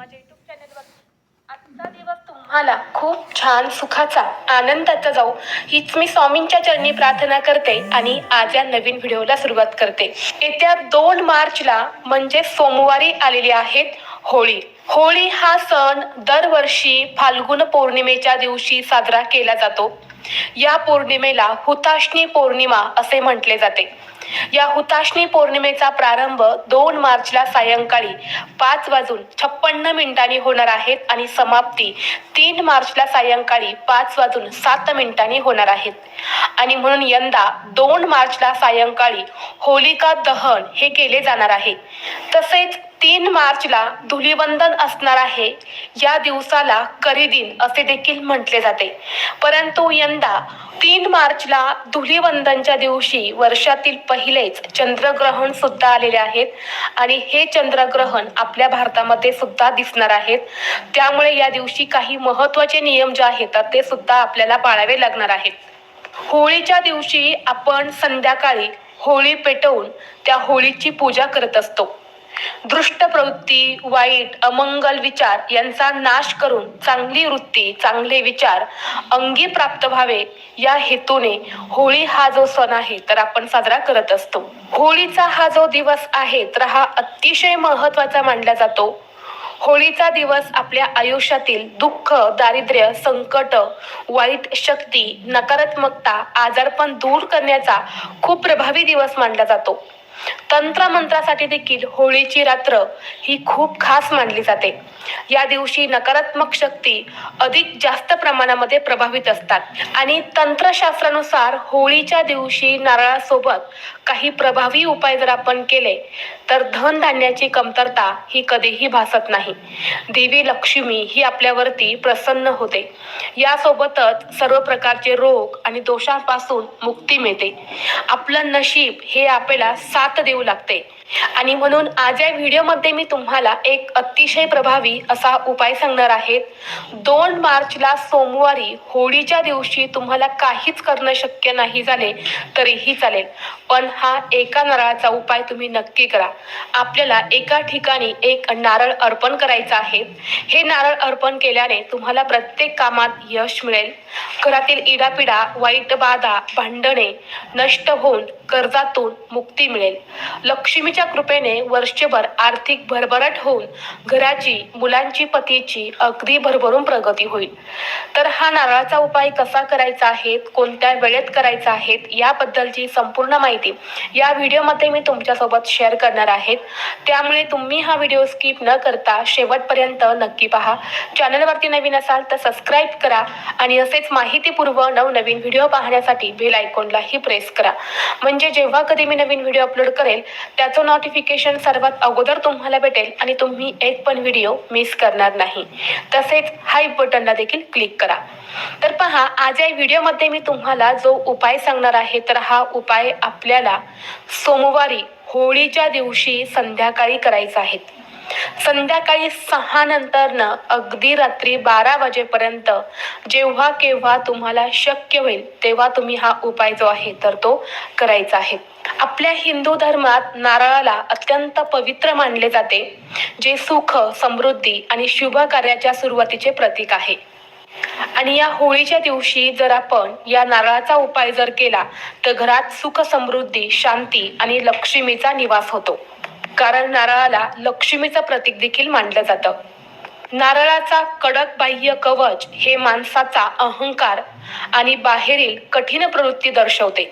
माझ्या युट्यूब चॅनलवर आजचा दिवस तुम्हाला खूप छान सुखाचा आनंदाचा जाऊ हीच मी स्वामींच्या चरणी प्रार्थना करते आणि आज या नवीन व्हिडिओला सुरुवात करते। येत्या 2 मार्चला म्हणजे सोमवारी आलेली आहेत होळी। होळी हा सण दरवर्षी फाल्गुन पौर्णिमेच्या दिवशी साजरा केला जातो। या पौर्णिमेला हुताशनी पौर्णिमा असे म्हटले जाते। या हुताशनी पौर्णिमेचा प्रारंभ 2 मार्चला सायंकाळी 5:56 होणार आहे आणि समाप्ती 3 मार्चला सायंकाळी 5:07 होणार आहेत। आणि म्हणून यंदा 2 मार्चला सायंकाळी होलिका दहन हे केले जाणार आहे। तसेच 3 मार्चला धुलीवंदन असणार आहे। या दिवसाला करीदिन असे देखील म्हटले जाते। परंतु यंदा 3 मार्चला धुलीवंदनच्या दिवशी वर्षातील पहिलेच चंद्रग्रहण सुद्धा आलेले आहेत आणि हे चंद्रग्रहण आपल्या भारतामध्ये सुद्धा दिसणार आहेत। त्यामुळे या दिवशी काही महत्त्वाचे नियम जे आहेत ते सुद्धा आपल्याला पाळावे लागणार आहेत। होळीच्या दिवशी आपण संध्याकाळी होळी पेटवून त्या होळीची पूजा करत असतो। दृष्ट प्रवृत्ती, वाईट अमंगल विचार यांचा नाश करून चांगली वृत्ती, चांगले विचार अंगी प्राप्त व्हावे या हेतूने होळी हा जो सण आहे तर आपण साजरा करत असतो। होळीचा हा जो दिवस आहे तर हा अतिशय महत्त्वाचा मानला जातो। होळीचा दिवस आपल्या आयुष्यातील दुःख, दारिद्र्य, संकट, वाईट शक्ती, नकारात्मकता, आजारपण दूर करण्याचा खूप प्रभावी दिवस मानला जातो। तंत्र मंत्रासाठी देखील होळीची रात्र ही खूप खास मानली जाते। या दिवशी नकारात्मक शक्ती अधिक जास्त प्रमाणामध्ये प्रभावित असतात आणि तंत्रशास्त्रानुसार होळीच्या दिवशी नारळासोबत काही प्रभावी उपाय जर आपण केले तर धनधान्याची कमतरता ही कधीही भासत नाही। देवी लक्ष्मी ही आपल्यावरती प्रसन्न होते। यासोबतच सर्व प्रकारचे रोग आणि दोषांपासून मुक्ती मिळते। आपलं नशीब हे आपल्याला साथ देऊ लागते आणि म्हणून आज या व्हिडिओमध्ये मी तुम्हाला एक अतिशय प्रभावी असा उपाय सांगणार आहे। 2 मार्चला सोमवारी होळीच्या दिवशी तुम्हाला काहीच करणं शक्य नाही झाले तरीही चालेल, पण हा एका नारळाचा उपाय तुम्ही नक्की करा। आपल्याला एका ठिकाणी एक नारळ अर्पण करायचं आहे। हे नारळ अर्पण केल्याने तुम्हाला प्रत्येक कामात यश मिळेल। घरातील इडापिडा, वाईट बाधा, भांडणे नष्ट होऊन कर्जातून मुक्ती मिळेल। लक्ष्मीच्या कृपेने वर्षभर आर्थिक भरभराट होऊन घराची, मुलांची, पतीची अगदी भरभरून प्रगती होईल। तर हा नारळाचा उपाय कसा करायचा आहे, कोणत्या वेळेत करायचा आहे याबद्दलची संपूर्ण माहिती या व्हिडिओमध्ये मी तुमच्यासोबत शेअर करणार आहे। त्यामुळे तुम्ही हा व्हिडिओ स्किप न करता शेवटपर्यंत नक्की पहा। चॅनलवरती नवीन असाल तर सबस्क्राईब करा आणि असेच माहितीपूर्व नवनवीन व्हिडिओ पाहण्यासाठी बेल आयकॉनलाही प्रेस करा, म्हणजे जेव्हा कधी मी नवीन व्हिडिओ अपलोड करेल त्याचं नोटिफिकेशन सर्वात अगोदर तुम्हाला भेटेल आणि तुम्ही एक पण व्हिडिओ मिस करणार नाही। तसेच हाय बटनला देखील क्लिक करा। तर पहा, आज या व्हिडिओमध्ये मी तुम्हाला जो उपाय सांगणार आहे तर हा उपाय आपल्याला सोमवारी होळीच्या दिवशी संध्याकाळी करायचा आहे। संध्याकाळी 6 नंतरनं अगदी रात्री 12 वाजेपर्यंत जेव्हा केव्हा तुम्हाला शक्य होईल तेव्हा तुम्ही हा उपाय जो आहे तर तो करायचा आहे। आपल्या हिंदू धर्मात नारळाला अत्यंत पवित्र मानले जाते, जे सुख, समृद्धी आणि शुभ कार्याच्या सुरुवातीचे प्रतीक आहे। आणि या होळीच्या दिवशी जर आपण या नारळाचा उपाय जर केला तर घरात सुख, समृद्धी, शांती आणि लक्ष्मीचा निवास होतो, कारण नारळाला लक्ष्मीचं प्रतीक देखील मानलं जातं। नारळाचा कडक बाह्य कवच हे माणसाचा अहंकार आणि बाहेरील कठीण प्रवृत्ती दर्शवते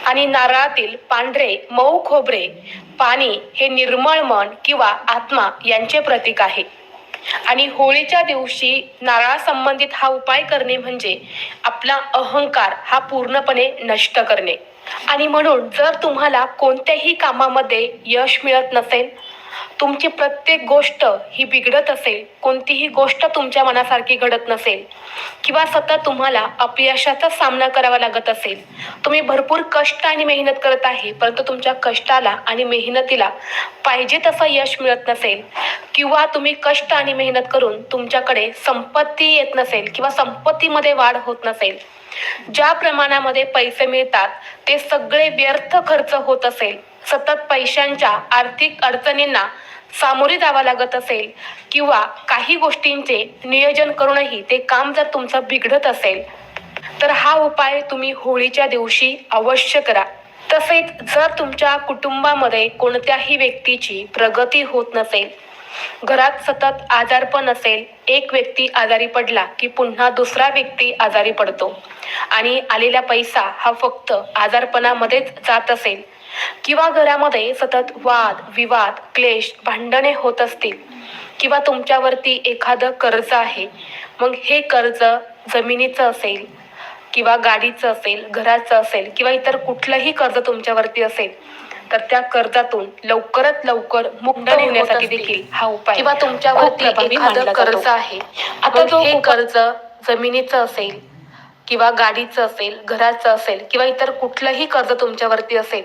आणि नारळातील पांढरे मऊ खोबरे पाणी हे निर्मळ मन किंवा आत्मा यांचे प्रतीक आहे। आणि होळीच्या दिवशी नारळासंबंधित हा उपाय करणे म्हणजे आपला अहंकार हा पूर्णपणे नष्ट करणे। आणि म्हणून जर तुम्हाला कोणत्याही कामामध्ये यश मिळत नसेल, तुमची प्रत्येक गोष्ट ही बिघडत असेल, कोणतीही गोष्ट तुमच्या मनासारखी घडत नसेल किंवा सतत तुम्हाला अपयशाचा सामना करावा लागत असेल, तुम्ही भरपूर कष्ट आणि मेहनत करत आहे परंतु तुमच्या कष्टाला आणि मेहनतीला पाहिजे तसं यश मिळत नसेल किंवा तुम्ही कष्ट आणि मेहनत करून तुमच्याकडे संपत्ती येत नसेल किंवा संपत्तीमध्ये वाढ होत नसेल, ज्या प्रमाणामध्ये पैसे मिळतात ते सगळे व्यर्थ खर्च होत असेल, सतत पैशांच्या आर्थिक अडचणींना सामोरे जावं लागत असेल किंवा काही गोष्टींचे नियोजन करूनही ते काम जर तुमचं बिघडत असेल तर हा उपाय तुम्ही होळीच्या दिवशी अवश्य करा. तसेच जर तुमच्या कुटुंबामध्ये कोणत्याही व्यक्तीची प्रगती होत नसेल, घरात सतत आजारपण असेल, एक व्यक्ती आजारी पडला की पुन्हा दुसरा व्यक्ती आजारी पडतो आणि आलेला पैसा हा फक्त आजारपणामध्येच जात असेल किंवा घरामध्ये सतत वाद विवाद क्लेश भांडणे होत असतील किंवा तुमच्यावरती एखादं कर्ज आहे, मग हे कर्ज जमिनीचं असेल किंवा गाडीचं असेल, घराचं असेल किंवा इतर कुठलंही कर्ज तुमच्यावरती असेल, तर त्या कर्जातून लवकरात लवकर मुक्त होण्यासाठी देखील हा उपाय किंवा तुमच्यावरती एखादं कर्ज आहे, आता जो हे कर्ज जमिनीचं असेल किंवा गाडीचं असेल, घराचं असेल किंवा इतर कुठलंही कर्ज तुमच्यावरती असेल,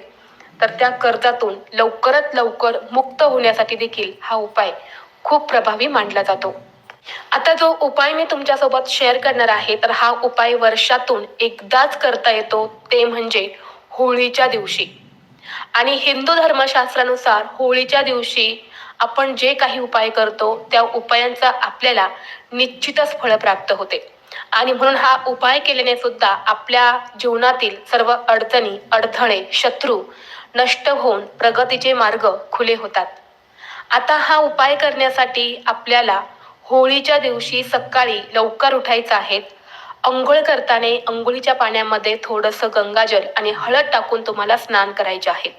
तर त्या कर्जातून लवकरात लवकर मुक्त होण्यासाठी देखील हा उपाय खूप प्रभावी मानला जातो. आता जो उपाय मी तुमच्यासोबत शेअर करणार आहे, तर हा उपाय वर्षातून एकदाच करता येतो, ते म्हणजे होळीच्या दिवशी. आणि हिंदू धर्मशास्त्रानुसार होळीच्या दिवशी आपण जे काही उपाय करतो त्या उपायांचा आपल्याला निश्चितच फळ प्राप्त होते. आणि म्हणून हा उपाय केल्याने सुद्धा आपल्या जीवनातील सर्व अडचणी अडथळे शत्रू नष्ट होऊन प्रगतीचे मार्ग खुले होतात. आता हा उपाय करण्यासाठी आपल्याला होळीच्या दिवशी सकाळी लवकर उठायचं आहे. अंघोळ करताना अंघोळीच्या पाण्यामध्ये थोडंसं गंगाजल आणि हळद टाकून तुम्हाला स्नान करायचे आहे,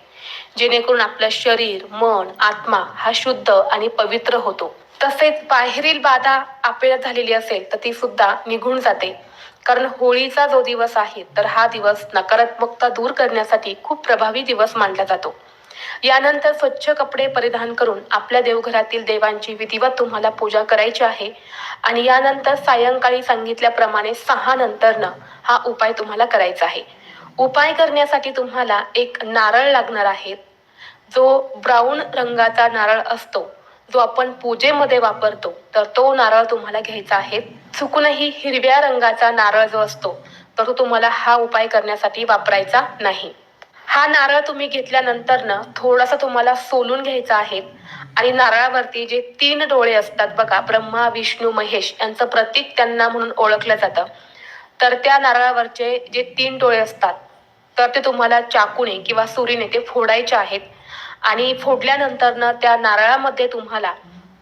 जेणेकरून आपलं शरीर मन आत्मा हा शुद्ध आणि पवित्र होतो. तसेच बाहेरील बाधा आपल्याला झालेली असेल तर ती सुद्धा निघून जाते. कारण होळीचा जो दिवस आहे तर हा दिवस नकारात्मकता दूर करण्यासाठी खूप प्रभावी दिवस मानला जातो. यानंतर स्वच्छ कपडे परिधान करून आपल्या देवघरातील देवांची विधिवत तुम्हाला पूजा करायची आहे. आणि यानंतर सायंकाळी सांगितल्याप्रमाणे 6 नंतरनं हा उपाय तुम्हाला करायचा आहे. उपाय करण्यासाठी तुम्हाला एक नारळ लागणार आहे. जो ब्राऊन रंगाचा नारळ असतो, जो आपण पूजेमध्ये वापरतो, तर तो नारळ तुम्हाला घ्यायचा आहे. चुकूनही हिरव्या रंगाचा नारळ जो असतो तर तो तुम्हाला हा उपाय करण्यासाठी वापरायचा नाही. हा नारळ तुम्ही घेतल्यानंतर ना थोडासा तुम्हाला सोलून घ्यायचा आहे. आणि नारळावरती जे 3 डोळे असतात बघा, ब्रह्मा विष्णू महेश यांचं प्रतीक त्यांना म्हणून ओळखलं जातं, तर त्या नारळावरचे जे 3 डोळे असतात तर ते तुम्हाला चाकूने किंवा सुरीने ते फोडायचे आहेत. आणि फोडल्यानंतर ना त्या नारळामध्ये तुम्हाला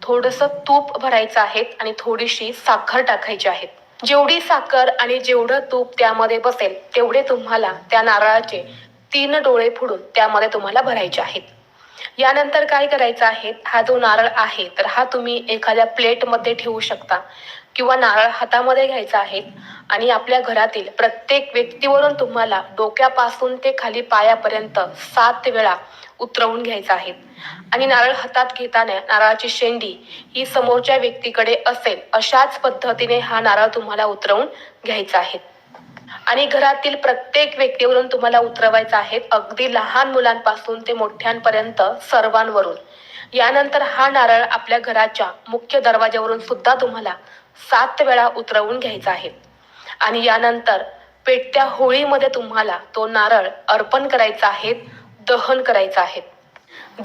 थोडंसं तूप भरायचं आहे आणि थोडीशी साखर टाकायची आहे. जेवढी साखर आणि जेवढं तूप त्यामध्ये बसेल तेवढे तुम्हाला त्या नारळाचे 3 डोळे फोडून त्यामध्ये तुम्हाला भरायचे आहेत. यानंतर काय करायचं आहे, हा जो नारळ आहे तर हा तुम्ही एखाद्या प्लेटमध्ये ठेवू शकता किंवा नारळ हातामध्ये घ्यायचा आहे. आणि आपल्या घरातील प्रत्येक व्यक्तीवरून तुम्हाला डोक्यापासून ते खाली पायापर्यंत 7 वेळा उतरवून घ्यायचा आहे. आणि नारळ हातात घेताना नारळाची शेंडी ही समोरच्या व्यक्तीकडे असेल अशाच पद्धतीने हा नारळ तुम्हाला उतरवून घ्यायचा आहे. आणि घरातील प्रत्येक व्यक्तीवरून तुम्हाला उतरवायचा आहे, अगदी लहान मुलांपासून ते मोठ्यांपर्यंत सर्वांवरून. यानंतर हा नारळ आपल्या घराच्या मुख्य दरवाज्यावरून सुद्धा तुम्हाला 7 वेळा उतरवून घ्यायचा आहे. आणि यानंतर पेटत्या होळीमध्ये तुम्हाला तो नारळ अर्पण करायचा आहे, दहन करायचा आहे.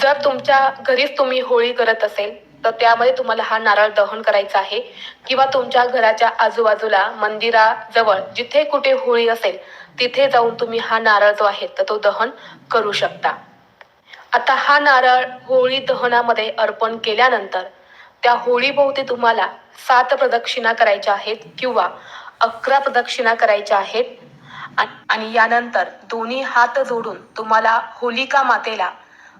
जर तुमच्या घरीच तुम्ही होळी करत असेल तर त्यामध्ये तुम्हाला हा नारळ दहन करायचा आहे किंवा तुमच्या घराच्या आजूबाजूला मंदिराजवळ जिथे कुठे होळी असेल तिथे जाऊन तुम्ही हा नारळ जो आहे तर तो दहन करू शकता. आता हा नारळ होळी दहनामध्ये अर्पण केल्यानंतर त्या होळीभोवती तुम्हाला 7 प्रदक्षिणा करायच्या आहेत किंवा 11 प्रदक्षिणा करायच्या आहेत. आणि यानंतर दोन्ही हात जोडून तुम्हाला होलिका मातेला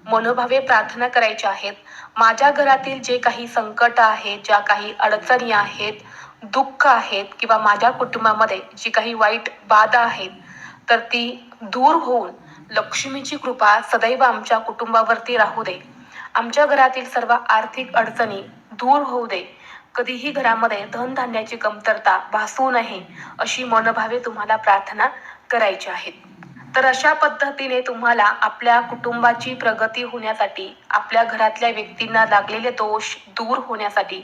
मनोभावे प्रार्थना करायच्या आहेत. माझ्या घरातील जे काही संकट आहेत, ज्या काही अडचणी आहेत, दुःख आहेत किंवा माझ्या कुटुंबामध्ये जी काही वाईट बाधा आहेत तर ती दूर होऊन लक्ष्मीची कृपा सदैव आमच्या कुटुंबावरती राहू दे. आमच्या घरातील सर्व आर्थिक अडचणी दूर होऊ दे. कधीही घरामध्ये धनधान्याची कमतरता भासू नये अशी मनोभावे तुम्हाला प्रार्थना करायची आहे. तर अशा पद्धतीने तुम्हाला आपल्या कुटुंबाची प्रगती होण्यासाठी, आपल्या घरातल्या व्यक्तींना लागलेले दोष दूर होण्यासाठी,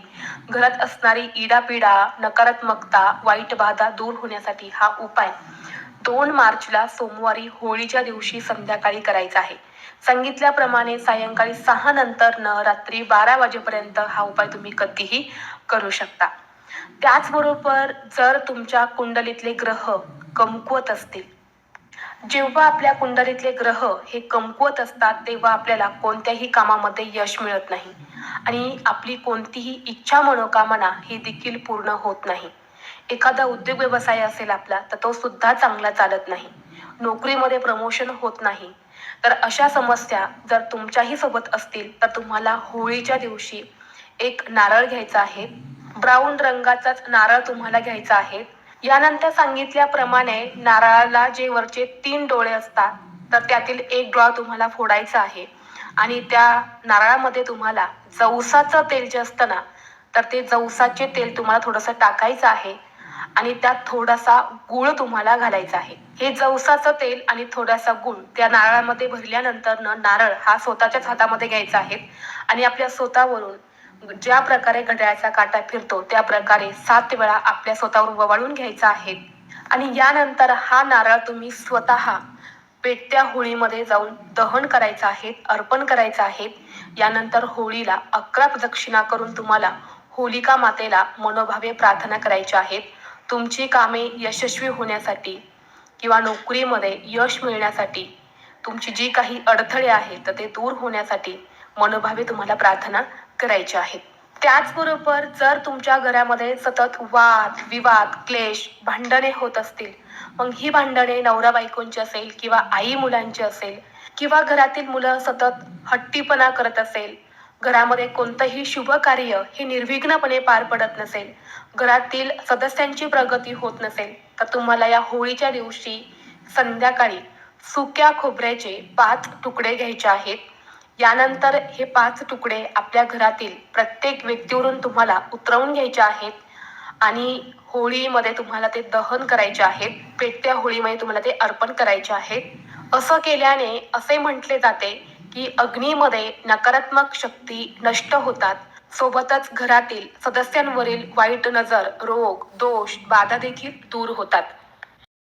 घरात असणारी इडापिडा नकारात्मकता वाईट बाधा दूर होण्यासाठी हा उपाय 2 मार्चला सोमवारी होळीच्या दिवशी संध्याकाळी करायचा आहे. सांगितल्याप्रमाणे सायंकाळी 6 नंतर रात्री 12 वाजेपर्यंत हा उपाय तुम्ही कधीही करू शकता. त्याचबरोबर जर तुमच्या कुंडलीतले ग्रह कमकुवत असतील, जेव्हा आपल्या कुंडलीतले ग्रह हे कमकुवत असतात तेव्हा आपल्याला कोणत्याही कामामध्ये यश मिळत नाही आणि आपली कोणतीही इच्छा मनोकामना ही देखील पूर्ण होत नाही. एखादा उद्योग व्यवसाय असेल आपला तर तो सुद्धा चांगला चालत नाही. नोकरीमध्ये प्रमोशन होत नाही. तर अशा समस्या जर तुमच्याही सोबत असतील तर तुम्हाला होळीच्या दिवशी एक नारळ घ्यायचा आहे. ब्राऊन रंगाचाच नारळ तुम्हाला घ्यायचा आहे. यानंतर सांगितल्याप्रमाणे नारळाला जे वरचे 3 डोळे असतात तर त्यातील एक डोळा तुम्हाला फोडायचा आहे आणि त्या नारळामध्ये तुम्हाला जवसाचं तेल जे असतं ना तर ते जवसाचे तेल तुम्हाला थोडंसं टाकायचं आहे आणि त्यात थोडासा गूळ तुम्हाला घालायचा आहे. हे जवसाचं तेल आणि थोडासा गूळ त्या नारळामध्ये भरल्यानंतर नारळ हा स्वतःच्याच हातामध्ये घ्यायचा आहे आणि आपल्या स्वतःवरून ज्या प्रकारे घड्याळाचा काटा फिरतो त्या प्रकारे 7 वेळा आपल्या स्वतःवर ववाळून घ्यायचा आहे आणि यानंतर हा नारळ तुम्ही स्वतः पेटत्या होळीमध्ये जाऊन दहन करायचं आहे, अर्पण करायचं आहे. यानंतर होळीला 11 प्रदक्षिणा करून तुम्हाला होलिका मातेला मनोभावे प्रार्थना करायची आहेत. तुमची कामे यशस्वी होण्यासाठी किंवा नोकरीमध्ये यश मिळण्यासाठी तुमची जी काही अडथळे आहेत तर ते दूर होण्यासाठी मनोभावे तुम्हाला प्रार्थना करायची आहेत. त्याचबरोबर जर तुमच्या घरामध्ये सतत वाद विवाद क्लेश भांडणे होत असतील, मग ही भांडणे नवरा बायकोंची असेल किंवा आई मुलांची असेल किंवा घरातील मुलं सतत हट्टीपणा करत असेल, घरामध्ये कोणतंही शुभ कार्य हे निर्विघ्नपणे पार पडत नसेल, घरातील सदस्यांची प्रगती होत नसेल तर तुम्हाला या होळीच्या दिवशी संध्याकाळी सुक्या खोबऱ्याचे 5 तुकडे घ्यायचे आहेत. यानंतर हे 5 तुकडे आपल्या घरातील प्रत्येक व्यक्तीवरून तुम्हाला उतरवून घ्यायचे आहेत आणि होळीमध्ये तुम्हाला ते दहन करायचे आहेत. पेटत्या होळीमध्ये तुम्हाला ते अर्पण करायचे आहेत. असं केल्याने असे म्हटले जाते की अग्नीमध्ये नकारात्मक शक्ती नष्ट होतात, सोबतच घरातील सदस्यांवरील वाईट नजर, रोग, दोष, बाधा देखील दूर होतात.